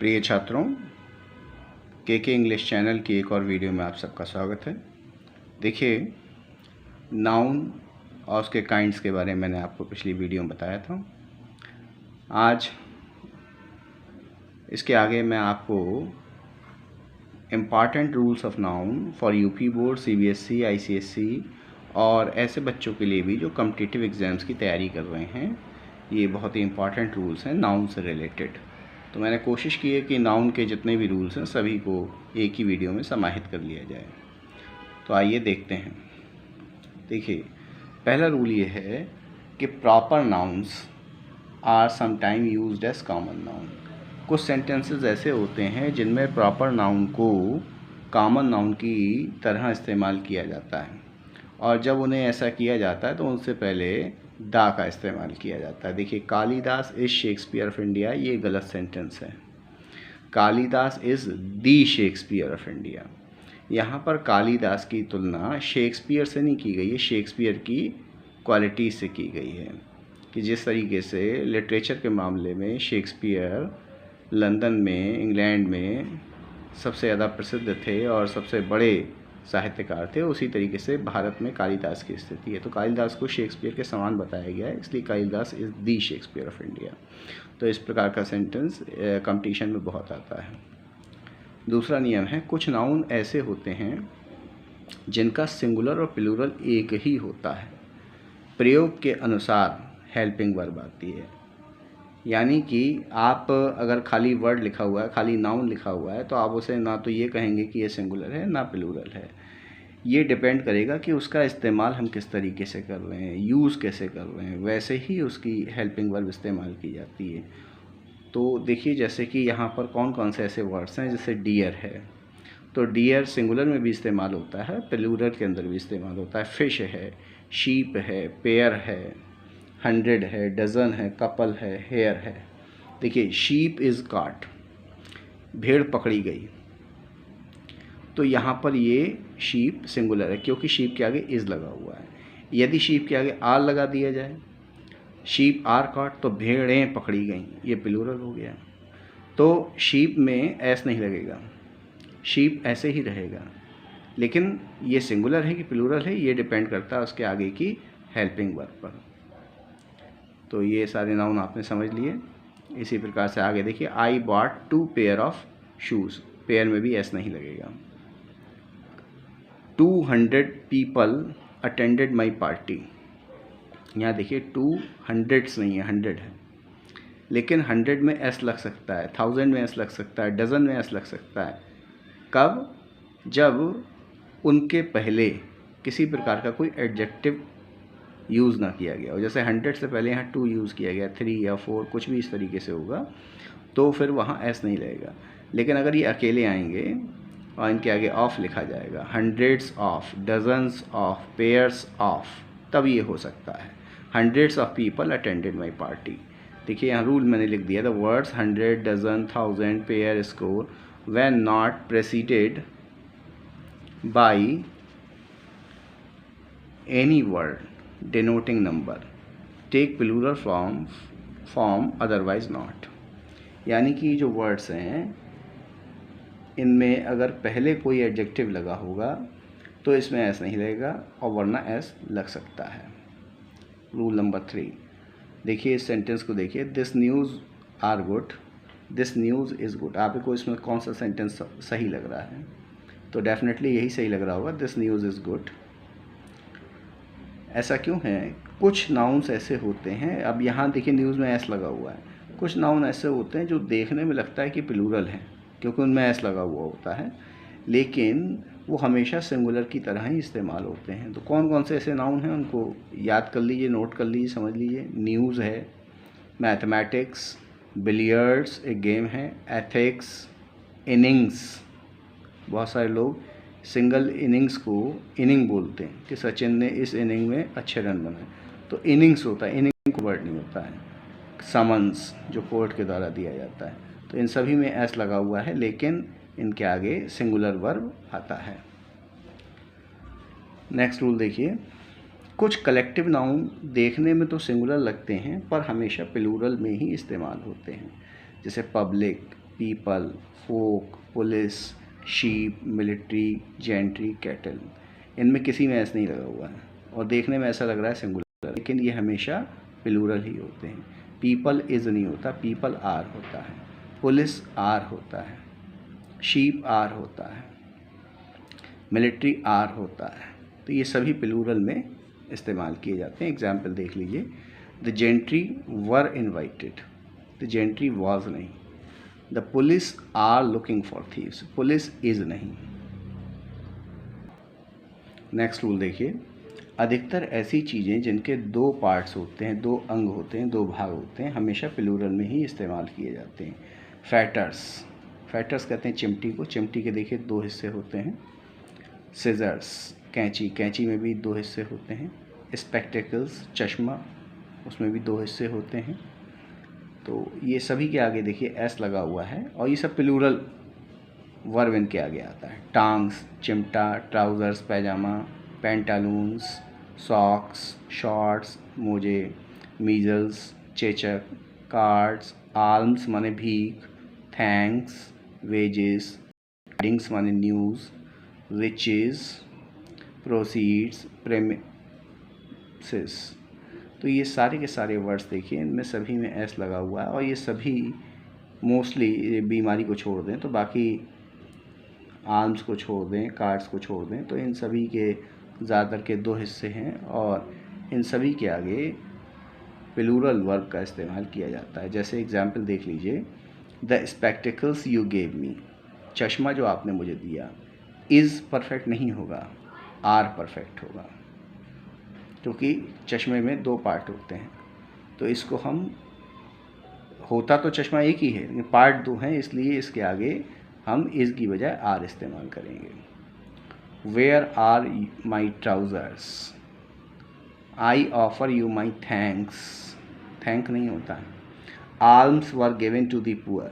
प्रिय छात्रों, के इंग्लिश चैनल की एक और वीडियो में आप सबका स्वागत है। देखिए, नाउन और उसके काइंड्स के बारे में मैंने आपको पिछली वीडियो में बताया था। आज इसके आगे मैं आपको important rules of noun for UP board, CBSE, ICSE और ऐसे बच्चों के लिए भी जो कॉम्पिटिटिव एग्ज़ाम्स की तैयारी कर रहे हैं, ये बहुत ही इम्पॉर्टेंट रूल्स हैं नाउन से रिलेटेड। तो मैंने कोशिश की है कि नाउन के जितने भी रूल्स हैं सभी को एक ही वीडियो में समाहित कर लिया जाए। तो आइए देखते हैं। देखिए, पहला रूल ये है कि proper nouns are sometime used as common noun. कुछ सेंटेंसेस ऐसे होते हैं जिनमें प्रॉपर नाउन को कॉमन नाउन की तरह इस्तेमाल किया जाता है, और जब उन्हें ऐसा किया जाता है तो उनसे पहले दा का इस्तेमाल किया जाता है। देखिए, Kalidas is Shakespeare of India, ये गलत सेंटेंस है। Kalidas is the Shakespeare of India. यहाँ पर कालिदास की तुलना शेक्सपियर से नहीं की गई है, शेक्सपियर की क्वालिटी से की गई है कि जिस तरीके से लिटरेचर के मामले में शेक्सपियर लंदन में, इंग्लैंड में सबसे ज़्यादा प्रसिद्ध थे और सबसे बड़े साहित्यकार थे, उसी तरीके से भारत में कालिदास की स्थिति है। तो कालिदास को शेक्सपियर के समान बताया गया है, इसलिए Kalidas is the Shakespeare of India. तो इस प्रकार का सेंटेंस कंपटीशन में बहुत आता है। दूसरा नियम है, कुछ नाउन ऐसे होते हैं जिनका सिंगुलर और प्लूरल एक ही होता है। प्रयोग के अनुसार हेल्पिंग वर्ब आती है, यानी कि आप अगर खाली वर्ड लिखा हुआ है, खाली नाउन लिखा हुआ है, तो आप उसे ना तो ये कहेंगे कि ये सिंगुलर है ना प्लूरल है। ये डिपेंड करेगा कि उसका इस्तेमाल हम किस तरीके से कर रहे हैं, यूज़ कैसे कर रहे हैं, वैसे ही उसकी हेल्पिंग वर्ब इस्तेमाल की जाती है। तो देखिए, जैसे कि यहाँ पर कौन कौन से ऐसे वर्ड्स हैं, जैसे डियर है, तो डियर सिंगुलर में भी इस्तेमाल होता है, प्लूरल के अंदर भी इस्तेमाल होता है। फिश है, शीप है, पेयर है, 100 है, डज़न है, कपल है, हेयर है। देखिए, शीप इज़ काट, भेड़ पकड़ी गई, तो यहाँ पर ये शीप सिंगुलर है क्योंकि शीप के आगे इज़ लगा हुआ है। यदि शीप के आगे आर लगा दिया जाए, शीप आर काट, तो भेड़ें पकड़ी गईं, ये प्लूरल हो गया। तो शीप में एस नहीं लगेगा, शीप ऐसे ही रहेगा। लेकिन ये सिंगुलर है कि प्लूरल है, ये डिपेंड करता है उसके आगे की हेल्पिंग वर्ब पर। तो ये सारे नाउन आपने समझ लिए। इसी प्रकार से आगे देखिए, I bought 2 pair of shoes, pair में भी एस नहीं लगेगा। 200 पीपल अटेंडेड माई पार्टी, यहाँ देखिए 200 नहीं है, 100 है, लेकिन 100 में एस लग सकता है, 1000 में एस लग सकता है, डज़न में एस लग सकता है। कब? जब उनके पहले किसी प्रकार का कोई एडजेक्टिव यूज़ ना किया गया हो। जैसे 100 से पहले यहाँ 2 यूज़ किया गया, 3 या 4, कुछ भी इस तरीके से होगा, तो फिर वहाँ एस नहीं लगेगा। लेकिन अगर ये अकेले आएंगे और इनके आगे ऑफ लिखा जाएगा, hundreds of, dozens of, pairs of, तब ये हो सकता है। Hundreds of people attended my party. देखिए, यहाँ रूल मैंने लिख दिया, the words 100, dozen, 1000, pair, score when not preceded by any word denoting number take plural form otherwise not। यानी कि जो वर्ड्स हैं इनमें अगर पहले कोई एडजेक्टिव लगा होगा तो इसमें एस नहीं लगेगा और वरना एस लग सकता है। रूल नंबर 3, देखिए इस सेंटेंस को देखिए, this news are good, this news is good. आपको इसमें कौन सा सेंटेंस सही लग रहा है? तो डेफिनेटली यही सही लग रहा होगा, दिस न्यूज़ इज़ गुड। ऐसा क्यों है? कुछ नाउन्स ऐसे होते हैं, अब यहाँ देखिए न्यूज़ में एस लगा हुआ है, कुछ नाउन ऐसे होते हैं जो देखने में लगता है कि प्लूरल है क्योंकि उनमें एस लगा हुआ होता है, लेकिन वो हमेशा सिंगुलर की तरह ही इस्तेमाल होते हैं। तो कौन कौन से ऐसे नाउन हैं उनको याद कर लीजिए, नोट कर लीजिए, समझ लीजिए। न्यूज़ है, मैथमेटिक्स, बिलियर्ड्स एक गेम है, एथिक्स, इनिंग्स, बहुत सारे लोग सिंगल इनिंग्स को इनिंग बोलते हैं कि सचिन ने इस इनिंग में अच्छे रन बनाए, तो इनिंग्स होता है, इनिंग को वर्ड नहीं होता है। समन्स जो कोर्ट के द्वारा दिया जाता है, तो इन सभी में एस लगा हुआ है, लेकिन इनके आगे सिंगुलर वर्ब आता है। नेक्स्ट रूल देखिए, कुछ कलेक्टिव नाउन देखने में तो सिंगुलर लगते हैं पर हमेशा प्लूरल में ही इस्तेमाल होते हैं, जैसे public, people, folk, police, sheep, military, gentry, cattle. इनमें किसी में एस नहीं लगा हुआ है और देखने में ऐसा लग रहा है सिंगुलर, लेकिन ये हमेशा प्लूरल ही होते हैं। पीपल इज़ नहीं होता, पीपल आर होता है, पुलिस आर होता है, शीप आर होता है, मिलिट्री आर होता है। तो ये सभी प्लूरल में इस्तेमाल किए जाते हैं। एग्जाम्पल देख लीजिए, the gentry were invited, the gentry was नहीं। The police are looking for thieves, police is नहीं। नेक्स्ट रूल देखिए, अधिकतर ऐसी चीज़ें जिनके दो पार्ट्स होते हैं, दो अंग होते हैं, दो भाग होते हैं, हमेशा प्लूरल में ही इस्तेमाल किए जाते हैं। फैटर्स, फैटर्स कहते हैं चिमटी को, चिमटी के देखिए दो हिस्से होते हैं। सिजर्स, कैंची, कैंची में भी दो हिस्से होते हैं। स्पेक्टेकल्स, चश्मा, उसमें भी दो हिस्से होते हैं। तो ये सभी के आगे देखिए एस लगा हुआ है और ये सब प्लूरल वर्ब इनके आगे आता है। टांग्स, चिमटा, ट्राउज़र्स, पैजामा, पैंटालून्स, सॉक्स, शॉर्ट्स, मोजे, मीजल्स, चेचक, कार्ड्स, आल्म्स माने भीख, थैंक्स, वेजेस, हेडिंग्स माने न्यूज़, रिचेज, प्रोसीड्स, प्रेमिसेस। तो ये सारे के सारे वर्ड्स देखिए, इनमें सभी में एस लगा हुआ है और ये सभी मोस्टली बीमारी को छोड़ दें तो बाकी आर्म्स को छोड़ दें, कार्ड्स को छोड़ दें, तो इन सभी के ज़्यादातर के दो हिस्से हैं और इन सभी के आगे प्लूरल वर्ब का इस्तेमाल किया जाता है। जैसे एग्जाम्पल देख लीजिए, the spectacles you gave me, चश्मा जो आपने मुझे दिया। इज़ परफेक्ट नहीं होगा, आर परफेक्ट होगा, क्योंकि चश्मे में दो पार्ट होते हैं। तो इसको हम, होता तो चश्मा एक ही है लेकिन पार्ट दो हैं, इसलिए इसके आगे हम इज़ की बजाय आर इस्तेमाल करेंगे। Where are my trousers, I offer you my thanks, thank नहीं होता है। Alms were given to the poor,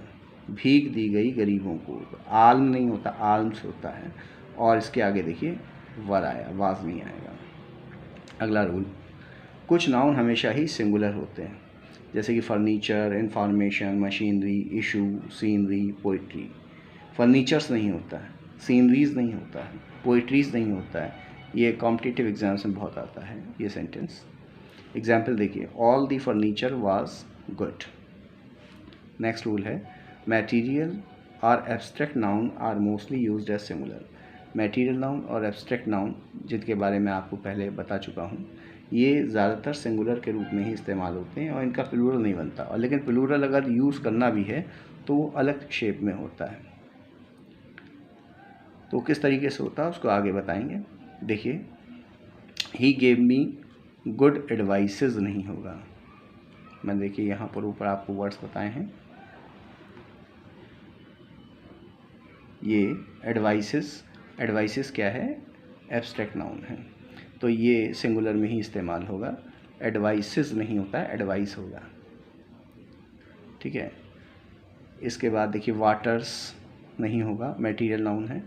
भीख दी गई गरीबों को। आल्म नहीं होता, आल्म्स होता है और इसके आगे देखिए वर आया, वाज नहीं आएगा। अगला रूल, कुछ नाउन हमेशा ही सिंगुलर होते हैं, जैसे कि furniture, information, machinery, issue, scenery, poetry. Furnitures नहीं होता है, सीनरीज नहीं होता है, पोइट्रीज नहीं होता है। ये कॉम्पिटिटिव एग्जाम्स में बहुत आता है ये सेंटेंस। एग्जाम्पल देखिए, all the furniture was good. Next rule है, मटेरियल और abstract noun are mostly used as singular. Material noun और एब्स्ट्रैक्ट नाउन, जिनके बारे में आपको पहले बता चुका हूँ, ये ज़्यादातर सिंगुलर के रूप में ही इस्तेमाल होते हैं और इनका प्लूरल नहीं बनता। और लेकिन प्लूरल अगर यूज़ करना भी है तो वो अलग शेप में होता है। तो किस तरीके से होता है उसको आगे बताएंगे। देखिए, he gave me good advices नहीं होगा। मैं देखिए यहाँ पर ऊपर आपको वर्ड्स बताए हैं, ये एडवाइसेस, एडवाइसेस क्या है, एब्स्ट्रैक्ट नाउन है, तो ये सिंगुलर में ही इस्तेमाल होगा। एडवाइसेस नहीं होता है, एडवाइस होगा, ठीक है। इसके बाद देखिए, वाटर्स नहीं होगा, मटेरियल नाउन है,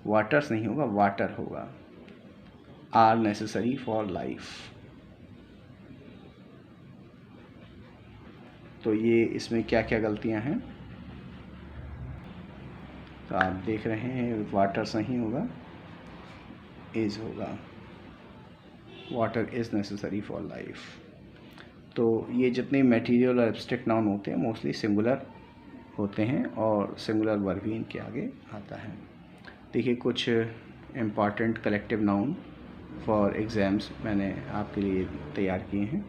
वाटर्स नहीं होगा, वाटर होगा। Are necessary for life. तो ये इसमें क्या क्या गलतियां हैं, तो आप देख रहे हैं, वाटर्स नहीं होगा, इज होगा, water is necessary for life. तो ये जितने मटेरियल और एब्स्ट्रैक्ट नाउन होते हैं मोस्टली सिंगुलर होते हैं और सिंगुलर वर्ब ही इनके आगे आता है। देखिए, कुछ important collective noun for exams मैंने आपके लिए तैयार किए हैं।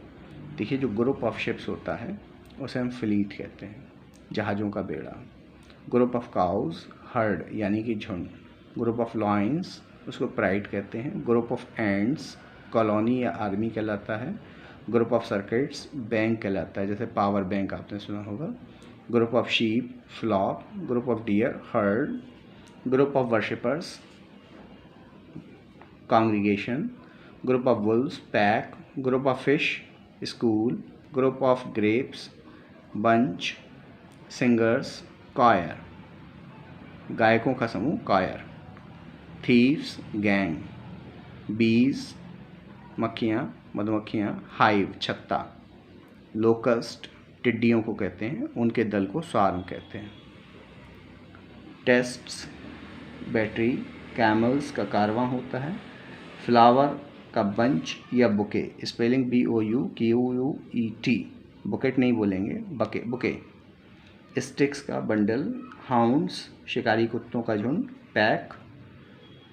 देखिए, जो ग्रुप ऑफ शिप्स होता है उसे हम फ्लीट कहते हैं, जहाज़ों का बेड़ा। ग्रुप ऑफ काउज, हर्ड यानी कि झुंड। ग्रुप ऑफ लॉयंस, उसको प्राइड कहते हैं। ग्रुप ऑफ एंड्स, कॉलोनी या आर्मी कहलाता है। ग्रुप ऑफ सर्किट्स, बैंक कहलाता है, जैसे पावर बैंक आपने सुना होगा। Group of sheep, flock. Group of deer, herd. Group of worshippers, congregation. Group of wolves, pack. Group of fish, school. Group of grapes, bunch. Singers, choir, गायकों का समूह, coir. Thieves, gang. बीज, मक्खियाँ, मधुमक्खियाँ। Hive, छत्ता। लोकस्ट, टिड्डियों को कहते हैं, उनके दल को स्वार्म कहते हैं। टेस्ट्स बैटरी, कैमल्स का कारवां होता है, फ्लावर का बंच या बुके, स्पेलिंग BOUQUET, बुकेट नहीं बोलेंगे, बुके, स्टिक्स का बंडल, हाउंड्स शिकारी कुत्तों का झुंड, पैक,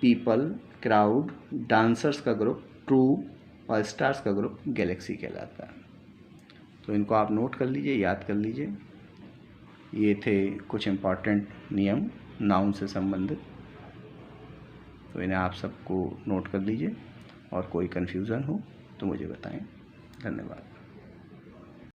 पीपल क्राउड, डांसर्स का ग्रुप ट्रूप और स्टार्स का ग्रुप गैलेक्सी कहलाता है। तो इनको आप नोट कर लीजिए, याद कर लीजिए। ये थे कुछ इम्पॉर्टेंट नियम नाउन से संबंधित, तो इन्हें आप सबको नोट कर लीजिए और कोई कन्फ्यूज़न हो तो मुझे बताएं। धन्यवाद।